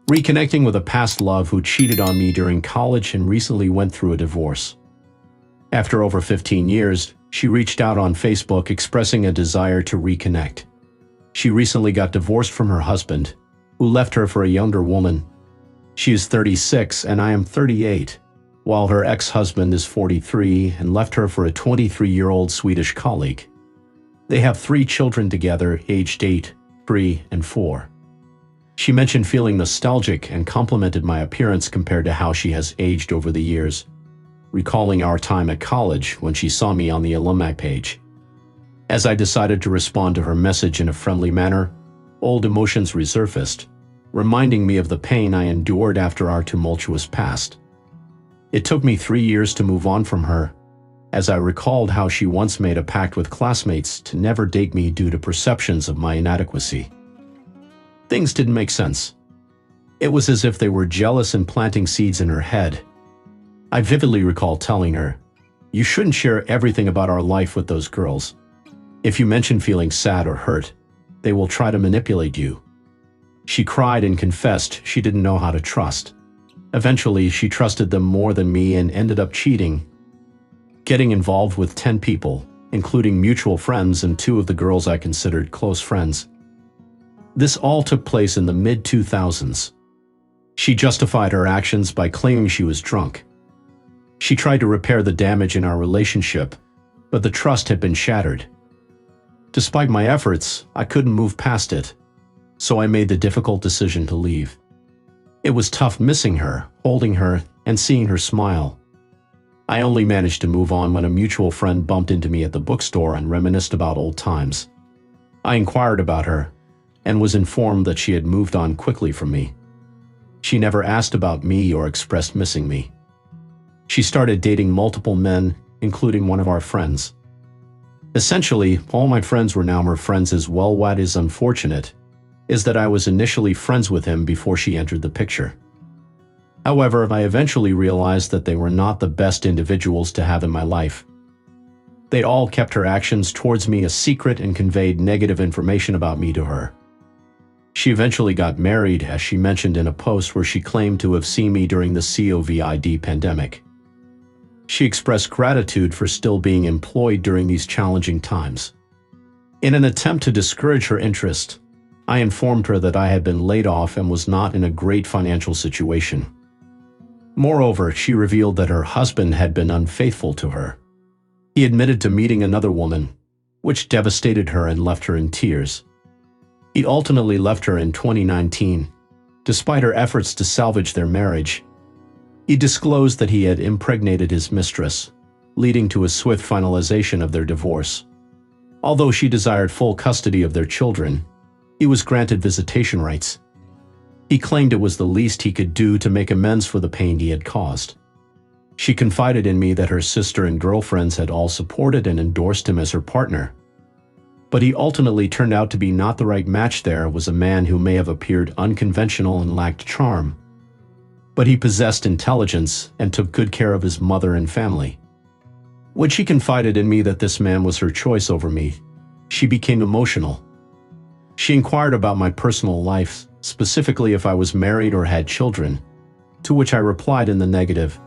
reconnecting with a past love who cheated on me during college and recently went through a divorce. After over 15 years, she reached out on Facebook expressing a desire to reconnect. She recently got divorced from her husband, who left her for a younger woman. She is 36 and I am 38, while her ex-husband is 43 and left her for a 23-year-old Swedish colleague. They have 3 children together, aged 8, 3, and 4. She mentioned feeling nostalgic and complimented my appearance compared to how she has aged over the years, recalling our time at college when she saw me on the alumni page. As I decided to respond to her message in a friendly manner, old emotions resurfaced, reminding me of the pain I endured after our tumultuous past. It took me 3 years to move on from her, as I recalled how she once made a pact with classmates to never date me due to perceptions of my inadequacy. Things didn't make sense. It was as if they were jealous and planting seeds in her head. I vividly recall telling her, "You shouldn't share everything about our life with those girls. If you mention feeling sad or hurt, they will try to manipulate you." She cried and confessed she didn't know how to trust. Eventually, she trusted them more than me and ended up cheating, getting involved with 10 people, including mutual friends and 2 of the girls I considered close friends. This all took place in the mid-2000s. She justified her actions by claiming she was drunk. She tried to repair the damage in our relationship, but the trust had been shattered. Despite my efforts, I couldn't move past it, so I made the difficult decision to leave. It was tough missing her, holding her, and seeing her smile. I only managed to move on when a mutual friend bumped into me at the bookstore and reminisced about old times. I inquired about her, and was informed that she had moved on quickly from me. She never asked about me or expressed missing me. She started dating multiple men, including one of our friends. Essentially, all my friends were now her friends as well. What is unfortunate is that I was initially friends with him before she entered the picture. However, I eventually realized that they were not the best individuals to have in my life. They all kept her actions towards me a secret and conveyed negative information about me to her. She eventually got married, as she mentioned in a post where she claimed to have seen me during the COVID pandemic. She expressed gratitude for still being employed during these challenging times. In an attempt to discourage her interest, I informed her that I had been laid off and was not in a great financial situation. Moreover, she revealed that her husband had been unfaithful to her. He admitted to meeting another woman, which devastated her and left her in tears. He ultimately left her in 2019, despite her efforts to salvage their marriage. He disclosed that he had impregnated his mistress, leading to a swift finalization of their divorce. Although she desired full custody of their children, he was granted visitation rights. He claimed it was the least he could do to make amends for the pain he had caused. She confided in me that her sister and girlfriends had all supported and endorsed him as her partner. But he ultimately turned out to be not the right match. There was a man who may have appeared unconventional and lacked charm, but he possessed intelligence and took good care of his mother and family. When she confided in me that this man was her choice over me, she became emotional. She inquired about my personal life, specifically if I was married or had children, to which I replied in the negative.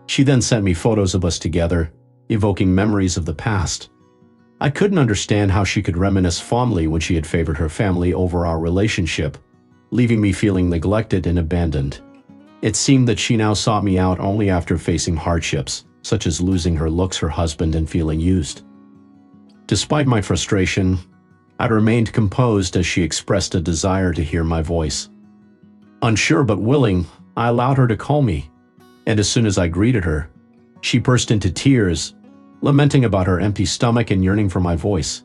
She then sent me photos of us together, evoking memories of the past. I couldn't understand how she could reminisce fondly when she had favored her family over our relationship, leaving me feeling neglected and abandoned. It seemed that she now sought me out only after facing hardships, such as losing her looks, her husband, and feeling used. Despite my frustration, I remained composed as she expressed a desire to hear my voice. Unsure but willing, I allowed her to call me, and as soon as I greeted her, she burst into tears, lamenting about her empty stomach and yearning for my voice.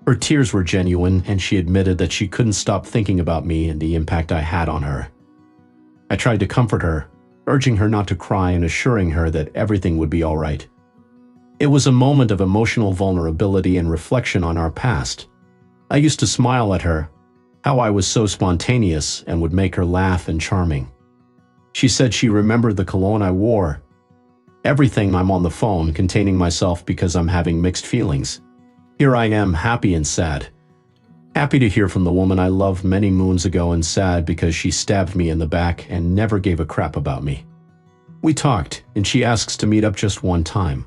Her tears were genuine, and she admitted that she couldn't stop thinking about me and the impact I had on her. I tried to comfort her, urging her not to cry and assuring her that everything would be all right. It was a moment of emotional vulnerability and reflection on our past. I used to smile at her, how I was so spontaneous and would make her laugh and charming. She said she remembered the cologne I wore. Everything. I'm on the phone containing myself because I'm having mixed feelings. Here I am, happy and sad. Happy to hear from the woman I loved many moons ago and sad because she stabbed me in the back and never gave a crap about me. We talked, and she asks to meet up just one time.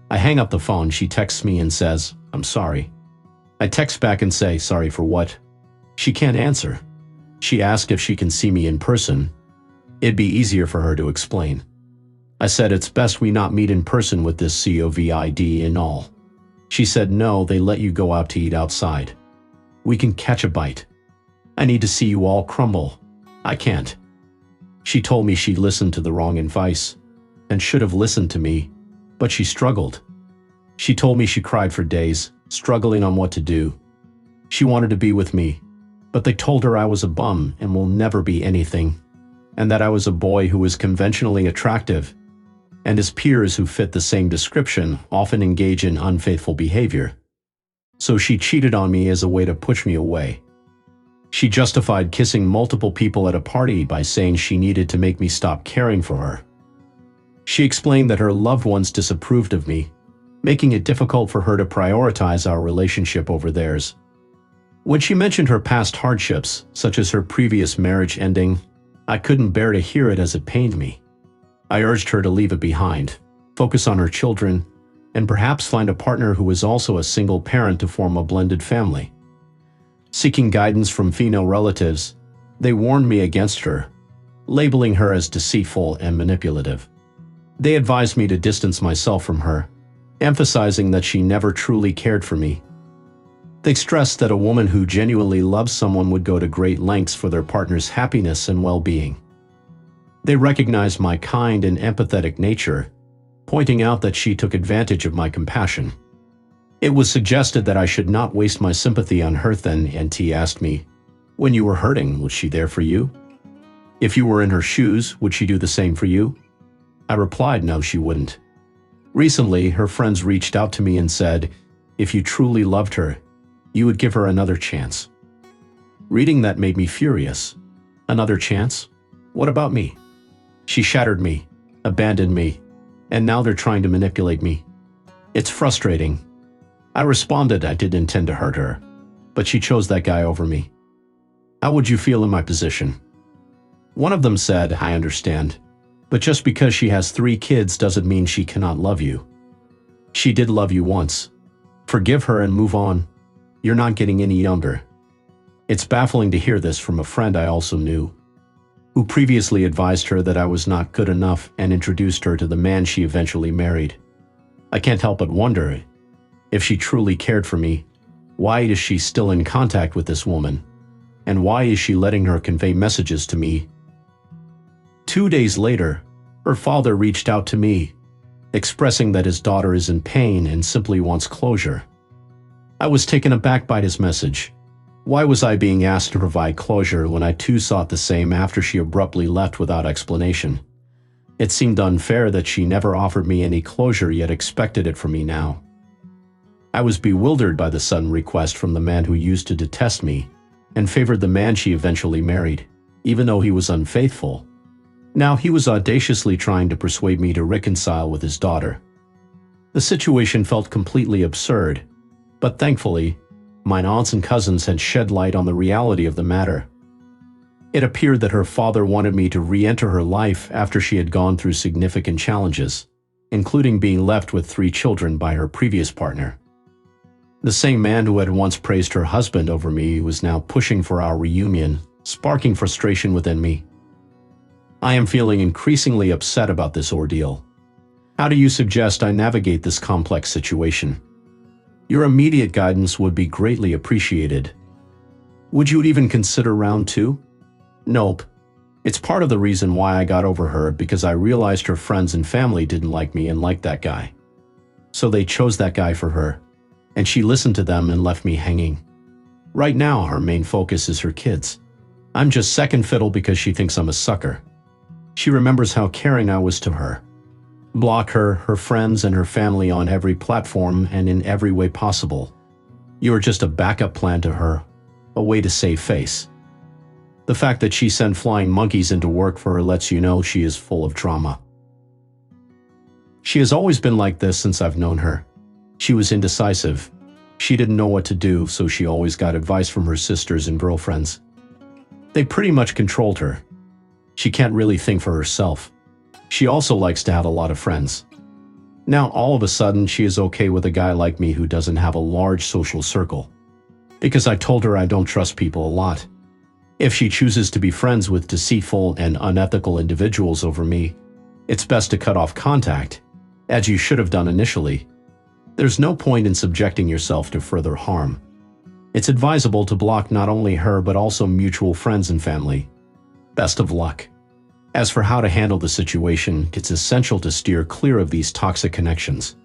I hang up the phone. She texts me and says, "I'm sorry." I text back and say, "Sorry for what?" She can't answer. She asked if she can see me in person. It'd be easier for her to explain. I said it's best we not meet in person with this COVID and all. She said no, they let you go out to eat outside. We can catch a bite. I need to see you all crumble. I can't. She told me she listened to the wrong advice and should have listened to me, but she struggled. She told me she cried for days, struggling on what to do. She wanted to be with me, but they told her I was a bum and will never be anything, and that I was a boy who was conventionally attractive, and his peers who fit the same description often engage in unfaithful behavior. So she cheated on me as a way to push me away. She justified kissing multiple people at a party by saying she needed to make me stop caring for her. She explained that her loved ones disapproved of me, making it difficult for her to prioritize our relationship over theirs. When she mentioned her past hardships, such as her previous marriage ending, I couldn't bear to hear it as it pained me. I urged her to leave it behind, focus on her children, and perhaps find a partner who was also a single parent to form a blended family. Seeking guidance from female relatives, they warned me against her, labeling her as deceitful and manipulative. They advised me to distance myself from her, emphasizing that she never truly cared for me. They stressed that a woman who genuinely loves someone would go to great lengths for their partner's happiness and well-being. They recognized my kind and empathetic nature, pointing out that she took advantage of my compassion. It was suggested that I should not waste my sympathy on her. Then T asked me, "When you were hurting, was she there for you? If you were in her shoes, would she do the same for you?" I replied, no, she wouldn't. Recently, her friends reached out to me and said, if you truly loved her, you would give her another chance. Reading that made me furious. Another chance? What about me? She shattered me, abandoned me, and now they're trying to manipulate me. It's frustrating. I responded I didn't intend to hurt her, but she chose that guy over me. How would you feel in my position? One of them said, I understand, but just because she has 3 kids doesn't mean she cannot love you. She did love you once. Forgive her and move on. You're not getting any younger. It's baffling to hear this from a friend I also knew, who previously advised her that I was not good enough and introduced her to the man she eventually married. I can't help but wonder, if she truly cared for me, why is she still in contact with this woman? And why is she letting her convey messages to me? 2 days later, her father reached out to me, expressing that his daughter is in pain and simply wants closure. I was taken aback by his message. Why was I being asked to provide closure when I too sought the same after she abruptly left without explanation? It seemed unfair that she never offered me any closure yet expected it from me now. I was bewildered by the sudden request from the man who used to detest me and favored the man she eventually married, even though he was unfaithful. Now he was audaciously trying to persuade me to reconcile with his daughter. The situation felt completely absurd, but thankfully, my aunts and cousins had shed light on the reality of the matter. It appeared that her father wanted me to re-enter her life after she had gone through significant challenges, including being left with 3 children by her previous partner. The same man who had once praised her husband over me was now pushing for our reunion, sparking frustration within me. I am feeling increasingly upset about this ordeal. How do you suggest I navigate this complex situation? Your immediate guidance would be greatly appreciated. Would you even consider round 2? Nope. It's part of the reason why I got over her, because I realized her friends and family didn't like me and liked that guy. So they chose that guy for her, and she listened to them and left me hanging. Right now, her main focus is her kids. I'm just second fiddle because she thinks I'm a sucker. She remembers how caring I was to her. Block her, her friends, and her family on every platform and in every way possible. You are just a backup plan to her, a way to save face. The fact that she sent flying monkeys into work for her lets you know she is full of drama. She has always been like this since I've known her. She was indecisive, She didn't know what to do, so she always got advice from her sisters and girlfriends. They pretty much controlled her. She can't really think for herself. She also likes to have a lot of friends. Now, all of a sudden, she is okay with a guy like me who doesn't have a large social circle. Because I told her I don't trust people a lot. If she chooses to be friends with deceitful and unethical individuals over me, it's best to cut off contact, as you should have done initially. There's no point in subjecting yourself to further harm. It's advisable to block not only her but also mutual friends and family. Best of luck. As for how to handle the situation, it's essential to steer clear of these toxic connections.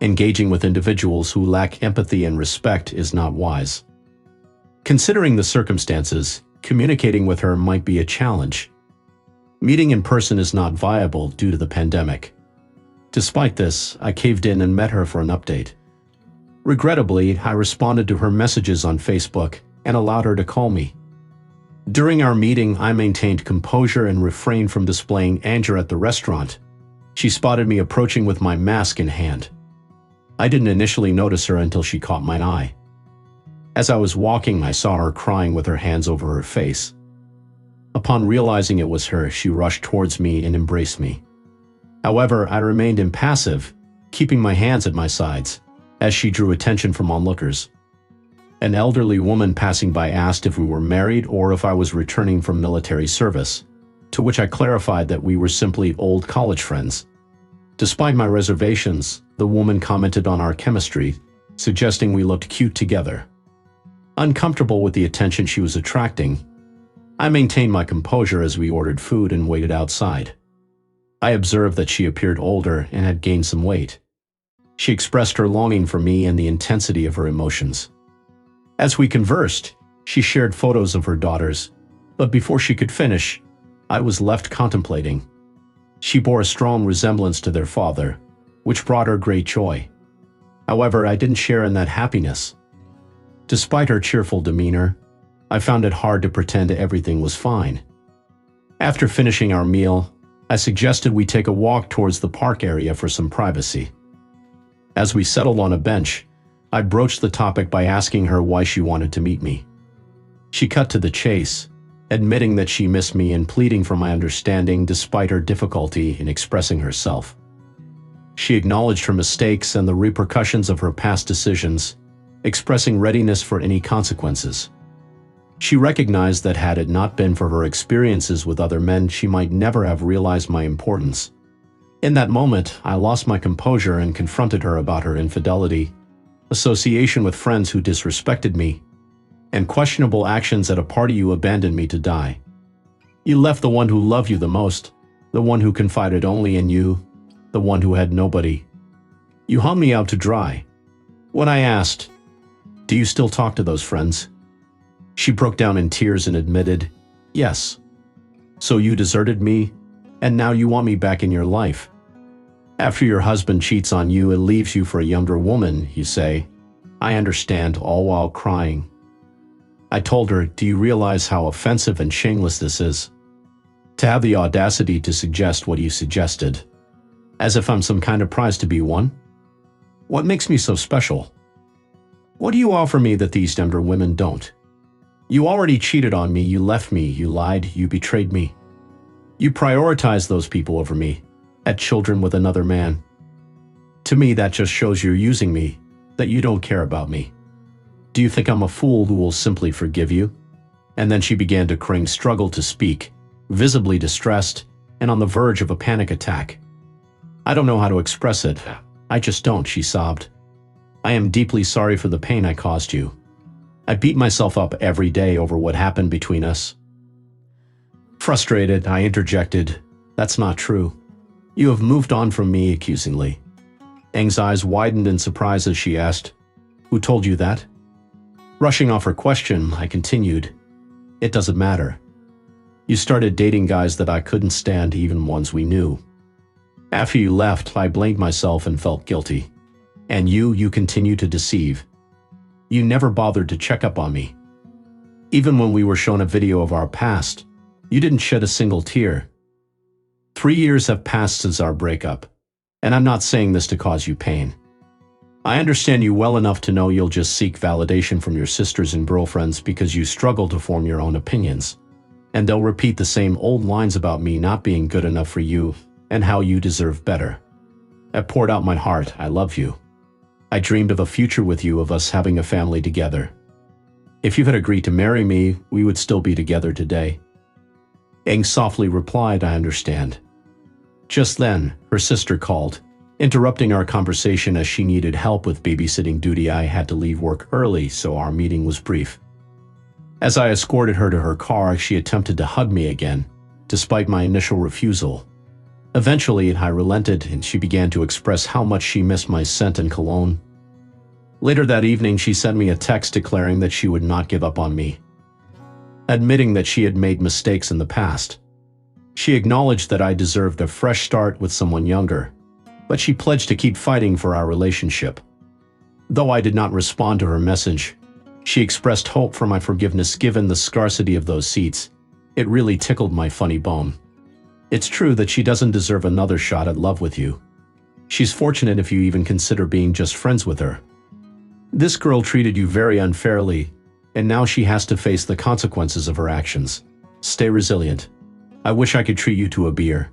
Engaging with individuals who lack empathy and respect is not wise. Considering the circumstances, communicating with her might be a challenge. Meeting in person is not viable due to the pandemic. Despite this, I caved in and met her for an update. Regrettably, I responded to her messages on Facebook and allowed her to call me. During our meeting, I maintained composure and refrained from displaying anger at the restaurant. She spotted me approaching with my mask in hand. I didn't initially notice her until she caught my eye. As I was walking, I saw her crying with her hands over her face. Upon realizing it was her, she rushed towards me and embraced me. However, I remained impassive, keeping my hands at my sides, as she drew attention from onlookers. An elderly woman passing by asked if we were married or if I was returning from military service, to which I clarified that we were simply old college friends. Despite my reservations, the woman commented on our chemistry, suggesting we looked cute together. Uncomfortable with the attention she was attracting, I maintained my composure as we ordered food and waited outside. I observed that she appeared older and had gained some weight. She expressed her longing for me and the intensity of her emotions. As we conversed, she shared photos of her daughters, but before she could finish, I was left contemplating. She bore a strong resemblance to their father, which brought her great joy. However, I didn't share in that happiness. Despite her cheerful demeanor, I found it hard to pretend everything was fine. After finishing our meal, I suggested we take a walk towards the park area for some privacy. As we settled on a bench, I broached the topic by asking her why she wanted to meet me. She cut to the chase, admitting that she missed me and pleading for my understanding despite her difficulty in expressing herself. She acknowledged her mistakes and the repercussions of her past decisions, expressing readiness for any consequences. She recognized that had it not been for her experiences with other men, she might never have realized my importance. In that moment, I lost my composure and confronted her about her infidelity, association with friends who disrespected me, and questionable actions at a party you abandoned me to die. You left the one who loved you the most, the one who confided only in you, the one who had nobody. You hung me out to dry. When I asked, "Do you still talk to those friends?" she broke down in tears and admitted, "Yes. So you deserted me, and now you want me back in your life. After your husband cheats on you and leaves you for a younger woman, you say, 'I understand,' all while crying." I told her, "Do you realize how offensive and shameless this is? To have the audacity to suggest what you suggested, as if I'm some kind of prize to be won? What makes me so special? What do you offer me that these younger women don't? You already cheated on me, you left me, you lied, you betrayed me. You prioritized those people over me, had children with another man. To me, that just shows you're using me, that you don't care about me. Do you think I'm a fool who will simply forgive you?" And then she began to cringe, struggled to speak, visibly distressed and on the verge of a panic attack. "I don't know how to express it. I just don't," she sobbed. "I am deeply sorry for the pain I caused you. I beat myself up every day over what happened between us." Frustrated, I interjected, "That's not true. You have moved on from me," accusingly. Ang's eyes widened in surprise as she asked, "Who told you that?" Rushing off her question, I continued, "It doesn't matter. You started dating guys that I couldn't stand, even ones we knew. After you left, I blamed myself and felt guilty. And you continue to deceive. You never bothered to check up on me. Even when we were shown a video of our past, you didn't shed a single tear. 3 years have passed since our breakup, and I'm not saying this to cause you pain. I understand you well enough to know you'll just seek validation from your sisters and girlfriends because you struggle to form your own opinions. And they'll repeat the same old lines about me not being good enough for you and how you deserve better. I poured out my heart. I love you. I dreamed of a future with you, of us having a family together. If you had agreed to marry me, we would still be together today. Aang softly replied, I understand. Just then, her sister called, interrupting our conversation as she needed help with babysitting duty. I had to leave work early, so our meeting was brief. As I escorted her to her car, she attempted to hug me again, despite my initial refusal. Eventually, I relented and she began to express how much she missed my scent and cologne. Later that evening, she sent me a text declaring that she would not give up on me, admitting that she had made mistakes in the past. She acknowledged that I deserved a fresh start with someone younger, but she pledged to keep fighting for our relationship. Though I did not respond to her message, she expressed hope for my forgiveness given the scarcity of those seats. It really tickled my funny bone. It's true that she doesn't deserve another shot at love with you. She's fortunate if you even consider being just friends with her. This girl treated you very unfairly, and now she has to face the consequences of her actions. Stay resilient. I wish I could treat you to a beer.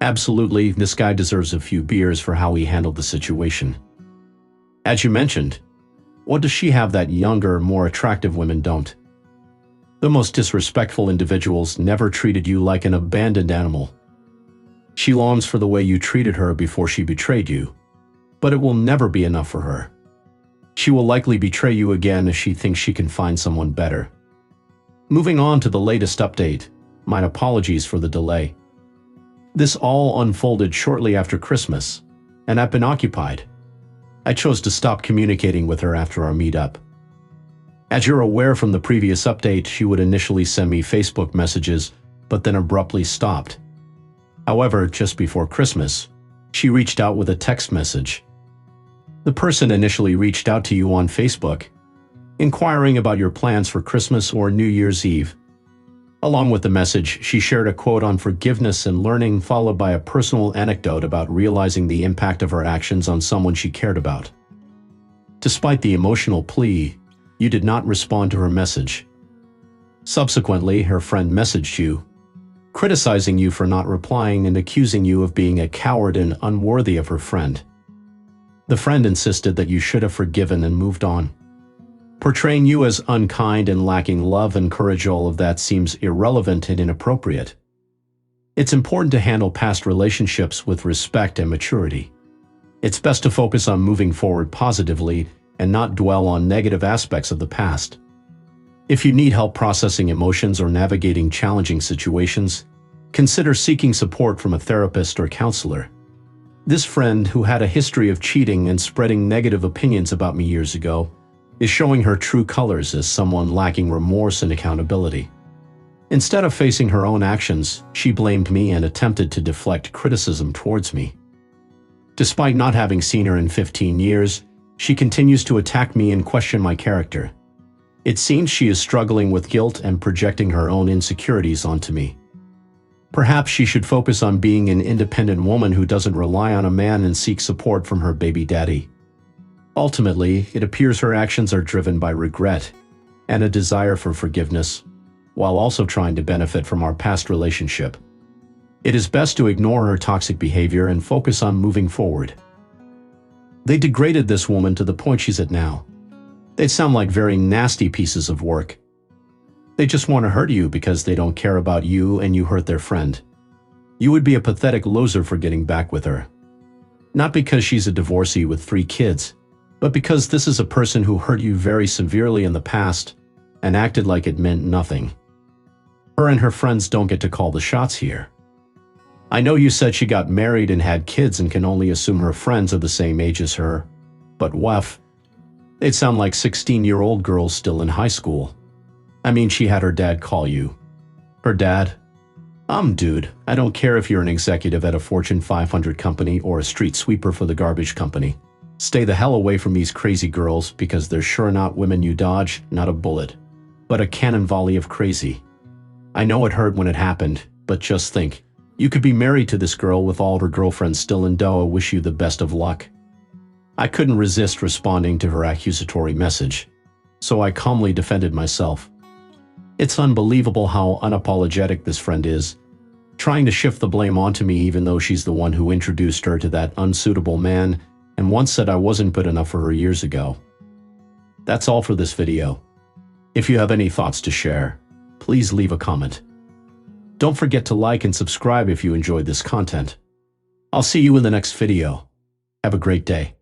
Absolutely, this guy deserves a few beers for how he handled the situation. As you mentioned, what does she have that younger, more attractive women don't? The most disrespectful individuals never treated you like an abandoned animal. She longs for the way you treated her before she betrayed you, but it will never be enough for her. She will likely betray you again if she thinks she can find someone better. Moving on to the latest update, my apologies for the delay. This all unfolded shortly after Christmas, and I've been occupied. I chose to stop communicating with her after our meetup. As you're aware from the previous update, she would initially send me Facebook messages, but then abruptly stopped. However, just before Christmas, she reached out with a text message. The person initially reached out to you on Facebook, inquiring about your plans for Christmas or New Year's Eve. Along with the message, she shared a quote on forgiveness and learning, followed by a personal anecdote about realizing the impact of her actions on someone she cared about. Despite the emotional plea, you did not respond to her message. Subsequently, her friend messaged you, criticizing you for not replying and accusing you of being a coward and unworthy of her friend. The friend insisted that you should have forgiven and moved on. Portraying you as unkind and lacking love and courage, all of that seems irrelevant and inappropriate. It's important to handle past relationships with respect and maturity. It's best to focus on moving forward positively and not dwell on negative aspects of the past. If you need help processing emotions or navigating challenging situations, consider seeking support from a therapist or counselor. This friend, who had a history of cheating and spreading negative opinions about me years ago, is showing her true colors as someone lacking remorse and accountability. Instead of facing her own actions, she blamed me and attempted to deflect criticism towards me. Despite not having seen her in 15 years, she continues to attack me and question my character. It seems she is struggling with guilt and projecting her own insecurities onto me. Perhaps she should focus on being an independent woman who doesn't rely on a man and seek support from her baby daddy. Ultimately, it appears her actions are driven by regret and a desire for forgiveness, while also trying to benefit from our past relationship. It is best to ignore her toxic behavior and focus on moving forward. They degraded this woman to the point she's at now. They sound like very nasty pieces of work. They just want to hurt you because they don't care about you and you hurt their friend. You would be a pathetic loser for getting back with her. Not because she's a divorcee with 3 kids, but because this is a person who hurt you very severely in the past and acted like it meant nothing. Her and her friends don't get to call the shots here. I know you said she got married and had kids and can only assume her friends are the same age as her, but they'd sound like 16-year-old girls still in high school. I mean, she had her dad call you. Her dad? Dude, I don't care if you're an executive at a Fortune 500 company or a street sweeper for the garbage company. Stay the hell away from these crazy girls because they're sure not women you dodge, not a bullet, but a cannon volley of crazy. I know it hurt when it happened, but just think, you could be married to this girl with all her girlfriends still in tow. I wish you the best of luck. I couldn't resist responding to her accusatory message, so I calmly defended myself. It's unbelievable how unapologetic this friend is, trying to shift the blame onto me even though she's the one who introduced her to that unsuitable man and once said I wasn't good enough for her years ago. That's all for this video. If you have any thoughts to share, please leave a comment. Don't forget to like and subscribe if you enjoyed this content. I'll see you in the next video. Have a great day.